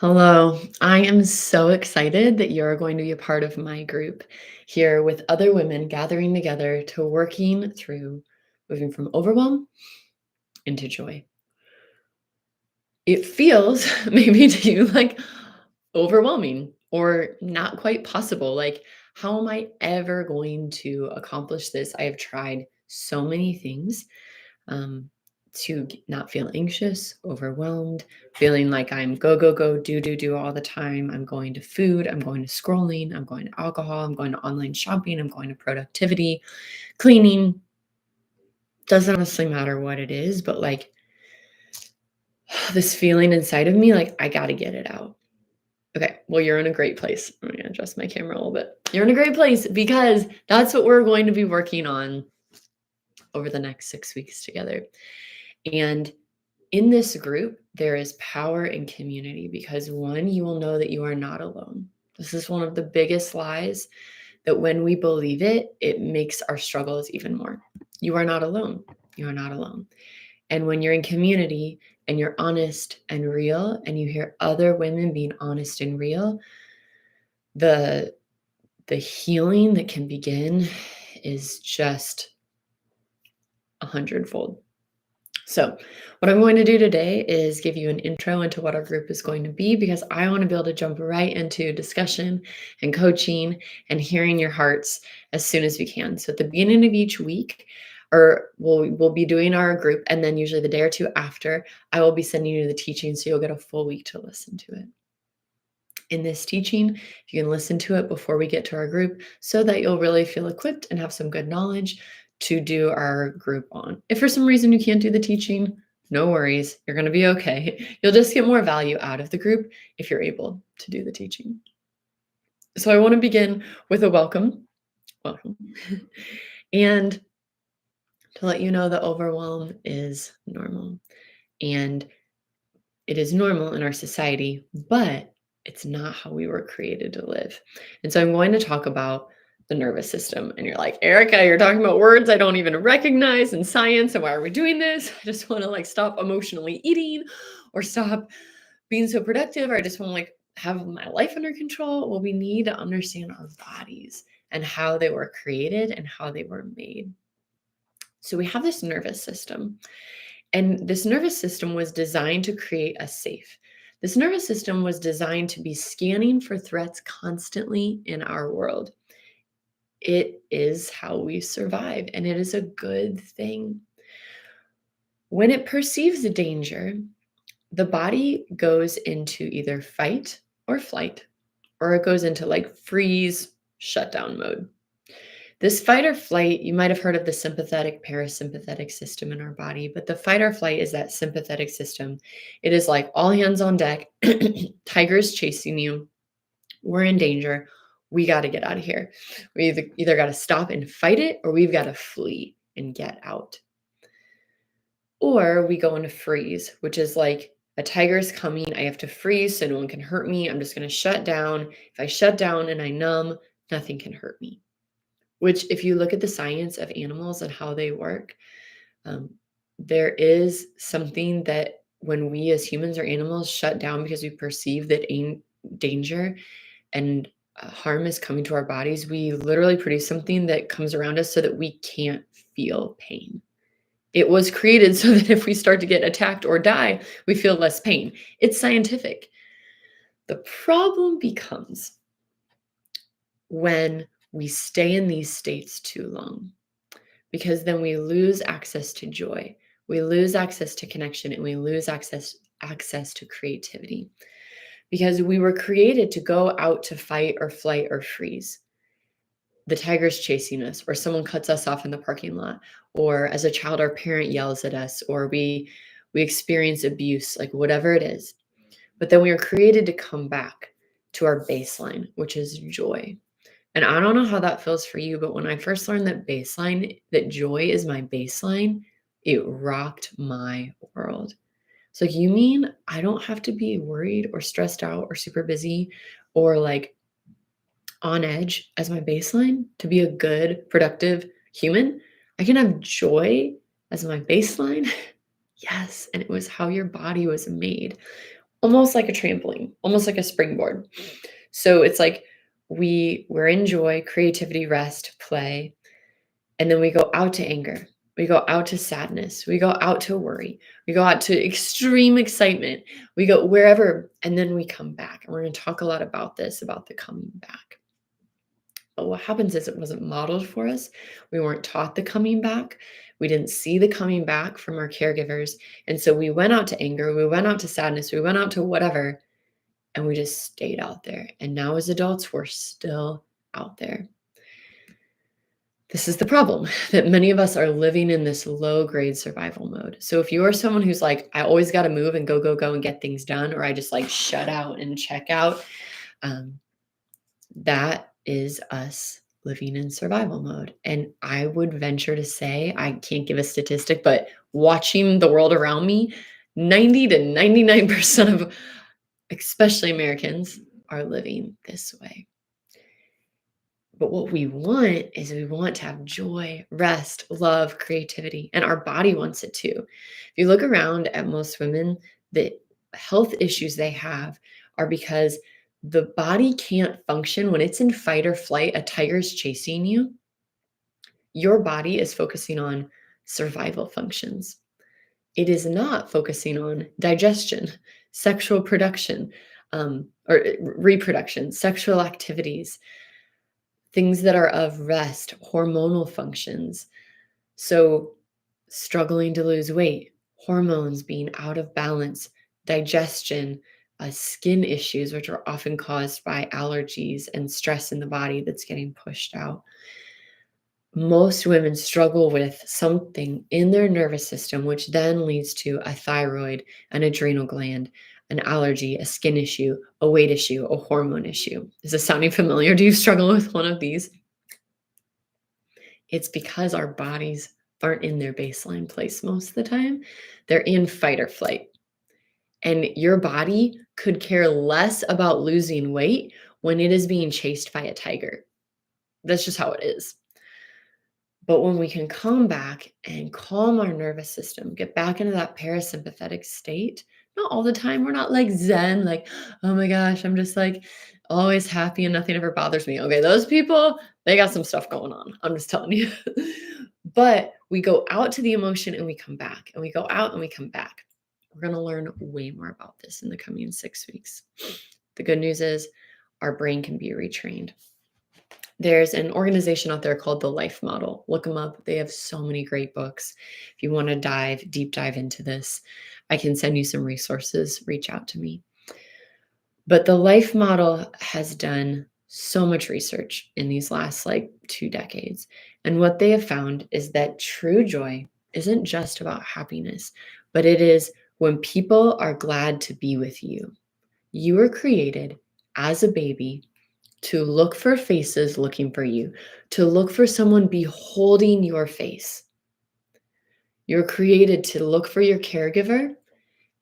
Hello. I am so excited that you're going to be a part of my group here with other women gathering together to working through moving from overwhelm into joy. It feels maybe to you like overwhelming or not quite possible. Like, how am I ever going to accomplish this? I have tried so many things um, to not feel anxious, overwhelmed, feeling like I'm go, go, go, do all the time. I'm going to food, I'm going to scrolling, I'm going to alcohol, I'm going to online shopping, I'm going to productivity, cleaning. Doesn't honestly matter what it is, but like this feeling inside of me, like I got to get it out. Okay, well, you're in a great place. I'm going to adjust my camera a little bit. You're in a great place because that's what we're going to be working on over the next 6 weeks together. And in this group, there is power in community because one, you will know that you are not alone. This is one of the biggest lies that when we believe it, it makes our struggles even more. You are not alone. You are not alone. And when you're in community and you're honest and real, and you hear other women being honest and real, the the healing that can begin is just 100-fold. So, what I'm going to do today is give you an intro into what our group is going to be because I want to be able to jump right into discussion and coaching and hearing your hearts as soon as we can. So, at the beginning of each week, or we'll be doing our group, and then usually the day or two after, I will be sending you the teaching so you'll get a full week to listen to it. In this teaching, you can listen to it before we get to our group so that you'll really feel equipped and have some good knowledge to do our group on. If for some reason you can't do the teaching, no worries, you're going to be okay. You'll just get more value out of the group if you're able to do the teaching. So I want to begin with a welcome. Welcome. And to let you know that overwhelm is normal. And it is normal in our society, but it's not how we were created to live. And so I'm going to talk about the nervous system. And you're like, Erica, you're talking about words I don't even recognize in science. And why are we doing this? I just want to like stop emotionally eating or stop being so productive, or I just want to like have my life under control. Well, we need to understand our bodies and how they were created and how they were made. So we have this nervous system. And this nervous system was designed to create us safe. This nervous system was designed to be scanning for threats constantly in our world. It is how we survive, and it is a good thing. When it perceives a danger, the body goes into either fight or flight, or it goes into like freeze, shutdown mode. This fight or flight, you might have heard of the sympathetic parasympathetic system in our body, but the fight or flight is that sympathetic system. It is like all hands on deck, tigers chasing you, we're in danger, we got to get out of here. We either got to stop and fight it, or we've got to flee and get out. Or we go into freeze, which is like a tiger's coming, I have to freeze so no one can hurt me. I'm just going to shut down. If I shut down and I numb, nothing can hurt me. Which, if you look at the science of animals and how they work, um, there is something that when we as humans or animals shut down because we perceive that danger and harm is coming to our bodies, we literally produce something that comes around us so that we can't feel pain. It was created so that if we start to get attacked or die, we feel less pain. It's scientific. The problem becomes when we stay in these states too long, because then we lose access to joy, we lose access to connection, and we lose access to creativity, because we were created to go out to fight or flight or freeze. The tiger's chasing us, or someone cuts us off in the parking lot, or as a child our parent yells at us, or we experience abuse, like whatever it is. But then we are created to come back to our baseline, which is joy. And I don't know how that feels for you, but when I first learned that joy is my baseline, it rocked my world. It's like, you mean I don't have to be worried or stressed out or super busy or like on edge as my baseline to be a good, productive human? I can have joy as my baseline? Yes. And it was how your body was made. almost like a trampoline, almost like a springboard. So it's like we're in joy, creativity, rest, play, and then we go out to anger. We go out to sadness. We go out to worry. We go out to extreme excitement. We go wherever, and then we come back. And we're going to talk a lot about this, about the coming back. But what happens is it wasn't modeled for us. We weren't taught the coming back. We didn't see the coming back from our caregivers. And so we went out to anger. We went out to sadness. We went out to whatever. And we just stayed out there. And now as adults, we're still out there. This is the problem, that many of us are living in this low grade survival mode. So if you are someone who's like, I always got to move and go and get things done, or I just like shut out and check out, that is us living in survival mode. And I would venture to say, I can't give a statistic, but watching the world around me, 90 to 99% of especially Americans are living this way. But what we want is we want to have joy, rest, love, creativity, and our body wants it too. If you look around at most women, the health issues they have are because the body can't function when it's in fight or flight. A tiger's chasing you. Your body is focusing on survival functions. It is not focusing on digestion, sexual production, or reproduction, sexual activities, things that are of rest, hormonal functions. So, struggling to lose weight, hormones being out of balance, digestion, skin issues, which are often caused by allergies and stress in the body that's getting pushed out. Most women struggle with something in their nervous system, which then leads to a thyroid, an adrenal gland, an allergy, a skin issue, a weight issue, a hormone issue. Is this sounding familiar? Do you struggle with one of these? It's because our bodies aren't in their baseline place most of the time. They're in fight or flight. And your body could care less about losing weight when it is being chased by a tiger. That's just how it is. But when we can come back and calm our nervous system, get back into that parasympathetic state, not all the time. We're not like Zen, like, oh my gosh, I'm just like always happy and nothing ever bothers me. Okay, those people, they got some stuff going on. I'm just telling you. But we go out to the emotion and we come back, and we go out and we come back. We're going to learn way more about this in the coming 6 weeks. The good news is our brain can be retrained. There's an organization out there called the Life Model. Look them up. They have so many great books. If you want to deep dive into this, I can send you some resources. Reach out to me. But the Life Model has done so much research in these last 2 decades. And what they have found is that true joy isn't just about happiness, but it is when people are glad to be with you. You were created as a baby to look for faces looking for you, to look for someone beholding your face. You're created to look for your caregiver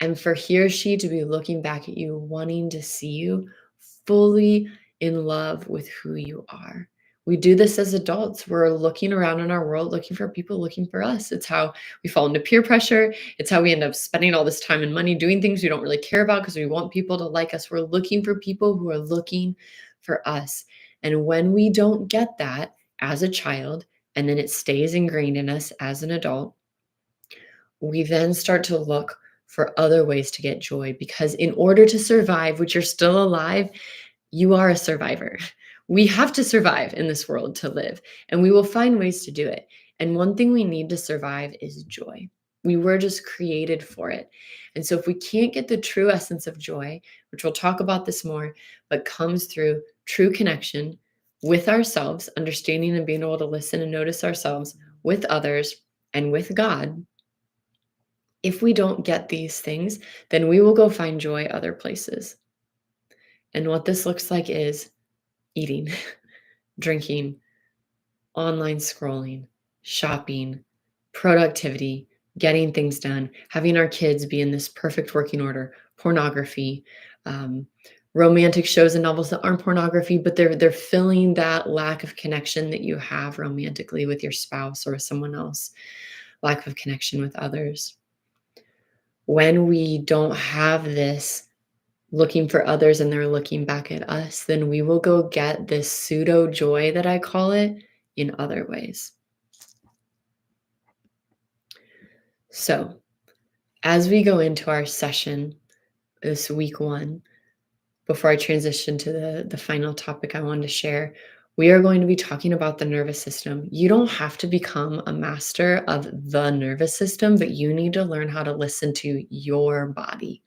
and for he or she to be looking back at you, wanting to see you fully in love with who you are. We do this as adults. We're looking around in our world, looking for people looking for us. It's how we fall into peer pressure. It's how we end up spending all this time and money doing things we don't really care about because we want people to like us. We're looking for people who are looking for us. And when we don't get that as a child, and then it stays ingrained in us as an adult, we then start to look for other ways to get joy, because in order to survive, which you're still alive, you are a survivor. We have to survive in this world to live, and we will find ways to do it. And one thing we need to survive is joy. We were just created for it. And so if we can't get the true essence of joy, which we'll talk about this more, but comes through true connection with ourselves, understanding and being able to listen and notice ourselves, with others, and with God, if we don't get these things, then we will go find joy other places. And what this looks like is eating, drinking, online scrolling, shopping, productivity, getting things done, having our kids be in this perfect working order, pornography, romantic shows and novels that aren't pornography, but they're filling that lack of connection that you have romantically with your spouse or someone else, lack of connection with others. When we don't have this looking for others and they're looking back at us, then we will go get this pseudo joy that I call it in other ways. So, as we go into our session this week one, before I transition to the final topic I wanted to share, we are going to be talking about the nervous system. You don't have to become a master of the nervous system, but you need to learn how to listen to your body.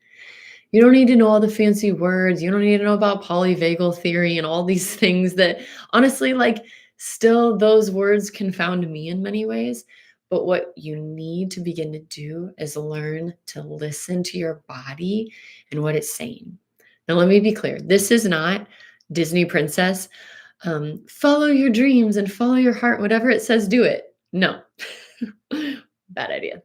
You don't need to know all the fancy words. You don't need to know about polyvagal theory and all these things that honestly, like, still those words confound me in many ways. But what you need to begin to do is learn to listen to your body and what it's saying. Now, let me be clear. This is not Disney princess. Follow your dreams and follow your heart. Whatever it says, do it. No, bad idea.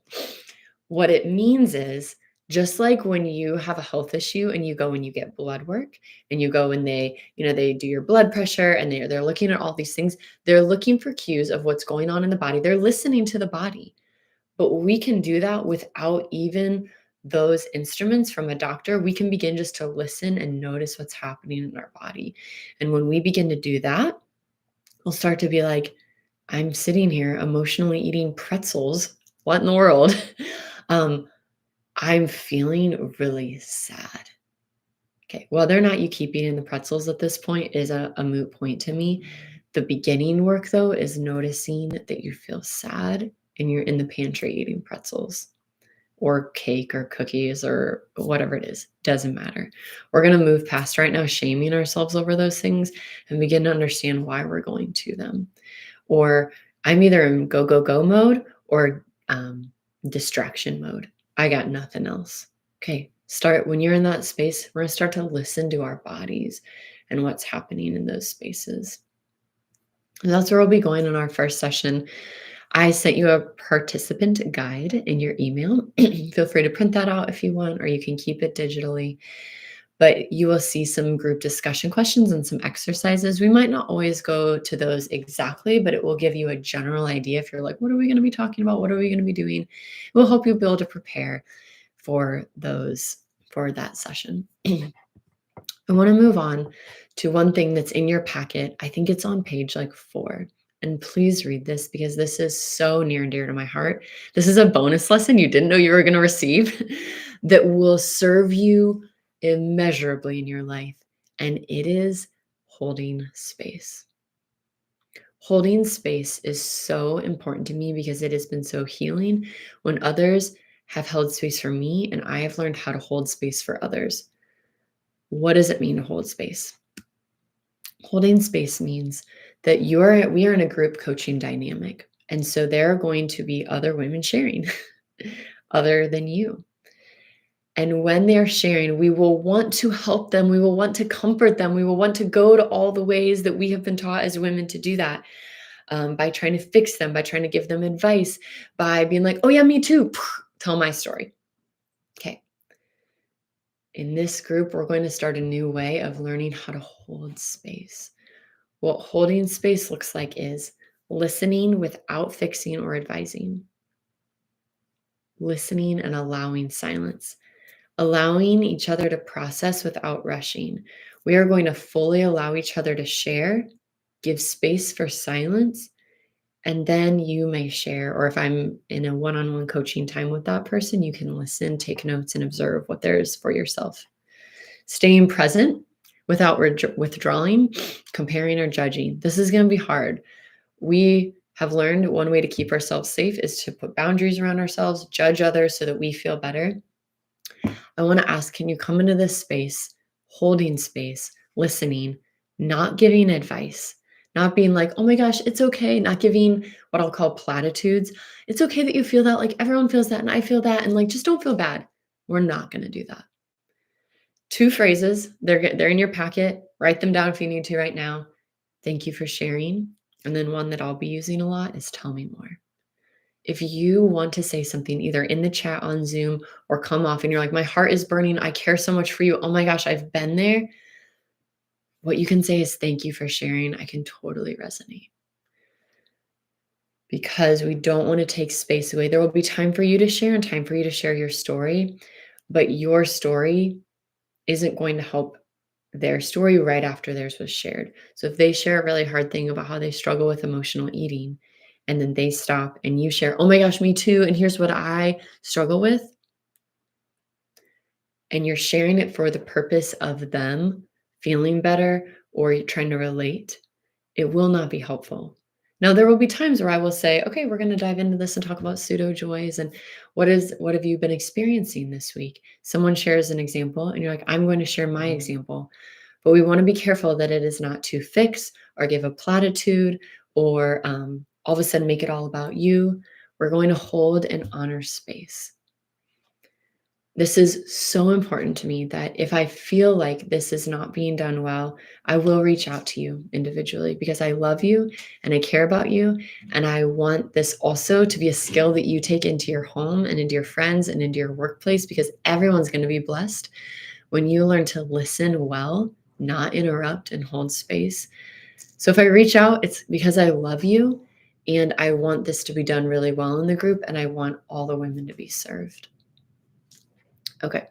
What it means is, just like when you have a health issue and you go and you get blood work and you go and they do your blood pressure and they're looking at all these things, they're looking for cues of what's going on in the body. They're listening to the body. But we can do that without even those instruments from a doctor. We can begin just to listen and notice what's happening in our body. And when we begin to do that, we'll start to be like, I'm sitting here emotionally eating pretzels. What in the world? um, I'm feeling really sad. Okay, whether or not you keep eating the pretzels at this point is a moot point to me. The beginning work, though, is noticing that you feel sad and you're in the pantry eating pretzels or cake or cookies or whatever it is. Doesn't matter. We're going to move past right now shaming ourselves over those things and begin to understand why we're going to them. Or I'm either in go, go, go mode or distraction mode. I got nothing else. Okay, start when you're in that space. We're going to start to listen to our bodies and what's happening in those spaces. And that's where we'll be going in our first session. I sent you a participant guide in your email. Feel free to print that out if you want, or you can keep it digitally. But you will see some group discussion questions and some exercises. We might not always go to those exactly, but it will give you a general idea if you're like, what are we going to be talking about? What are we going to be doing? It will help you be able to prepare for that session. I want to move on to one thing that's in your packet. I think it's on page like 4. And please read this because this is so near and dear to my heart. This is a bonus lesson you didn't know you were going to receive that will serve you immeasurably in your life. And it is holding space. Holding space is so important to me because it has been so healing when others have held space for me and I have learned how to hold space for others. What does it mean to hold space? Holding space means that we are in a group coaching dynamic. And so there are going to be other women sharing other than you. And when they're sharing, we will want to help them. We will want to comfort them. We will want to go to all the ways that we have been taught as women to do that, by trying to fix them, by trying to give them advice, by being like, oh yeah, me too. Tell my story. Okay. In this group, we're going to start a new way of learning how to hold space. What holding space looks like is listening without fixing or advising, listening and allowing silence, allowing each other to process without rushing. We are going to fully allow each other to share, give space for silence, and then you may share. Or if I'm in a one-on-one coaching time with that person, you can listen, take notes, and observe what there is for yourself. Staying present without withdrawing, comparing, or judging. This is going to be hard. We have learned one way to keep ourselves safe is to put boundaries around ourselves, judge others so that we feel better. I want to ask, can you come into this space, holding space, listening, not giving advice, not being like, oh my gosh, it's okay, not giving what I'll call platitudes. It's okay that you feel that, like everyone feels that and I feel that, and like just don't feel bad. We're not going to do that. 2 phrases, they're in your packet. Write them down if you need to right now. Thank you for sharing. And then one that I'll be using a lot is tell me more. If you want to say something either in the chat on Zoom or come off and you're like, my heart is burning. I care so much for you. Oh my gosh, I've been there. What you can say is thank you for sharing. I can totally resonate. Because we don't want to take space away. There will be time for you to share and time for you to share your story. But your story isn't going to help their story right after theirs was shared. So if they share a really hard thing about how they struggle with emotional eating, and then they stop and you share, oh my gosh, me too, and here's what I struggle with, and you're sharing it for the purpose of them feeling better or you're trying to relate, it will not be helpful. Now, there will be times where I will say, okay, we're going to dive into this and talk about pseudo joys and what have you been experiencing this week? Someone shares an example and you're like, I'm going to share my example. But we want to be careful that it is not to fix or give a platitude or all of a sudden make it all about you. We're going to hold and honor space. This is so important to me that if I feel like this is not being done well, I will reach out to you individually because I love you and I care about you. And I want this also to be a skill that you take into your home and into your friends and into your workplace because everyone's going to be blessed when you learn to listen well, not interrupt and hold space. So if I reach out, it's because I love you and I want this to be done really well in the group and I want all the women to be served. Okay.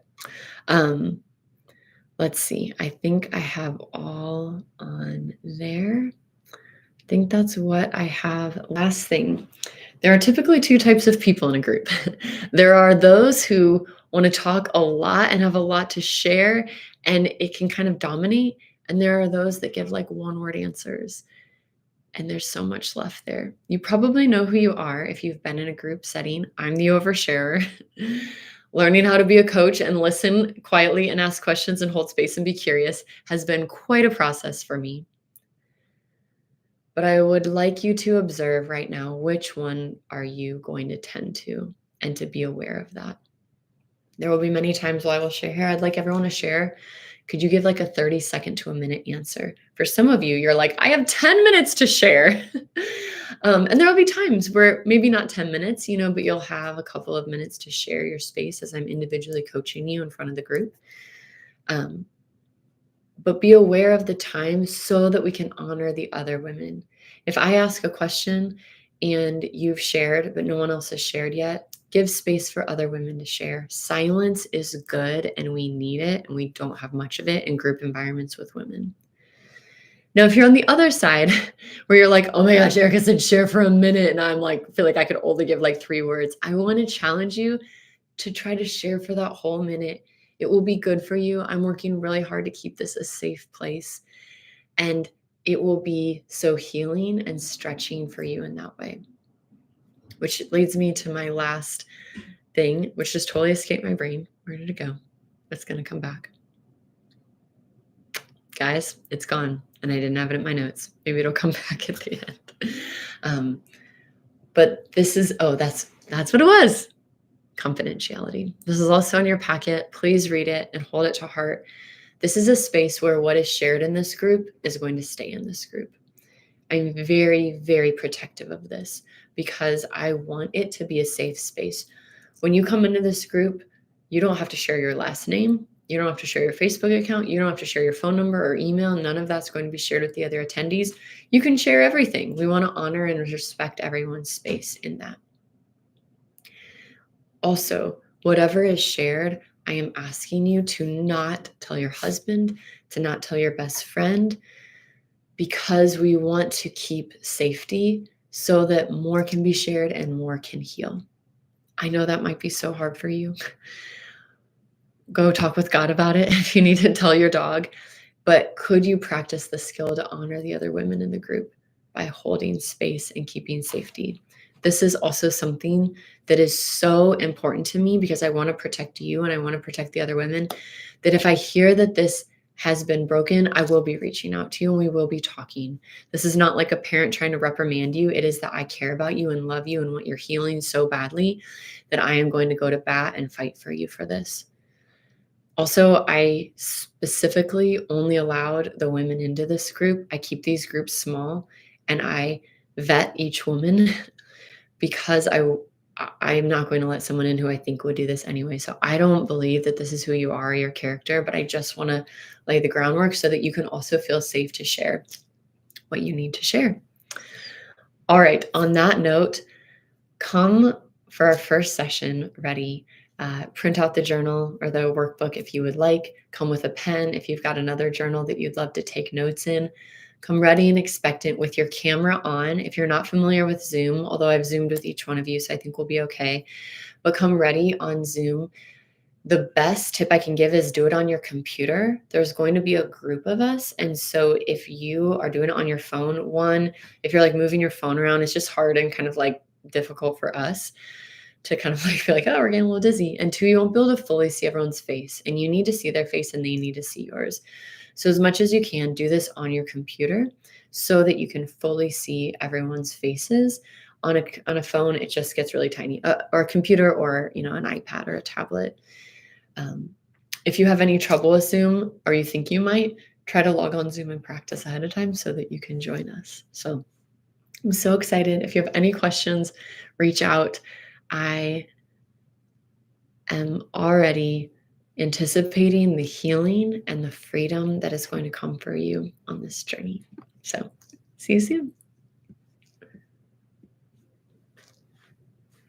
Let's see. I think I have all on there. I think that's what I have. Last thing. There are typically two types of people in a group. There are those who want to talk a lot and have a lot to share, and it can kind of dominate. And there are those that give like one-word answers. And there's so much left there. You probably know who you are if you've been in a group setting. I'm the oversharer. Learning how to be a coach and listen quietly and ask questions and hold space and be curious has been quite a process for me. But I would like you to observe right now, which one are you going to tend to, and to be aware of that. There will be many times where I will share here. I'd like everyone to share. Could you give like a 30-second to a minute answer? For some of you, you're like, I have 10 minutes to share. And there will be times where maybe not 10 minutes, but you'll have a couple of minutes to share your space as I'm individually coaching you in front of the group. But be aware of the time so that we can honor the other women. If I ask a question and you've shared, but no one else has shared yet, give space for other women to share. Silence is good and we need it, and we don't have much of it in group environments with women. Now, if you're on the other side where you're like, oh my gosh, Erica said share for a minute, and I'm like, feel like I could only give like 3 words, I want to challenge you to try to share for that whole minute. It will be good for you. I'm working really hard to keep this a safe place, and it will be so healing and stretching for you in that way. Which leads me to my last thing, which just totally escaped my brain. Where did it go? It's going to come back. Guys, it's gone, and I didn't have it in my notes. Maybe it'll come back at the end. But this is, that's what it was. Confidentiality. This is also in your packet. Please read it and hold it to heart. This is a space where what is shared in this group is going to stay in this group. I'm very, very protective of this because I want it to be a safe space. When you come into this group, you don't have to share your last name. You don't have to share your Facebook account. You don't have to share your phone number or email. None of that's going to be shared with the other attendees. You can share everything. We want to honor and respect everyone's space in that. Also, whatever is shared, I am asking you to not tell your husband, to not tell your best friend, because we want to keep safety so that more can be shared and more can heal. I know that might be so hard for you. Go talk with God about it if you need to tell your dog. But could you practice the skill to honor the other women in the group by holding space and keeping safety? This is also something that is so important to me because I want to protect you and I want to protect the other women, that if I hear that this has been broken, I will be reaching out to you and we will be talking. This is not like a parent trying to reprimand you. It is that I care about you and love you and want your healing so badly that I am going to go to bat and fight for you for this. Also, I specifically only allowed the women into this group. I keep these groups small and I vet each woman because I'm not going to let someone in who I think would do this anyway. So I don't believe that this is who you are, your character, but I just want to lay the groundwork so that you can also feel safe to share what you need to share. All right. On that note, come for our first session ready. Print out the journal or the workbook if you would like. Come with a pen if you've got another journal that you'd love to take notes in. Come ready and expectant with your camera on. If you're not familiar with Zoom, although I've Zoomed with each one of you, so I think we'll be okay, but come ready on Zoom. The best tip I can give is do it on your computer. There's going to be a group of us. And so if you are doing it on your phone, one, if you're like moving your phone around, it's just hard and kind of like difficult for us to kind of like feel like, oh, we're getting a little dizzy. And two, you won't be able to fully see everyone's face. And you need to see their face and they need to see yours. So as much as you can, do this on your computer so that you can fully see everyone's faces. On a phone, it just gets really tiny, or a computer or, an iPad or a tablet. If you have any trouble with Zoom or you think you might, try to log on Zoom and practice ahead of time so that you can join us. So I'm so excited. If you have any questions, reach out. I am already anticipating the healing and the freedom that is going to come for you on this journey. So see you soon.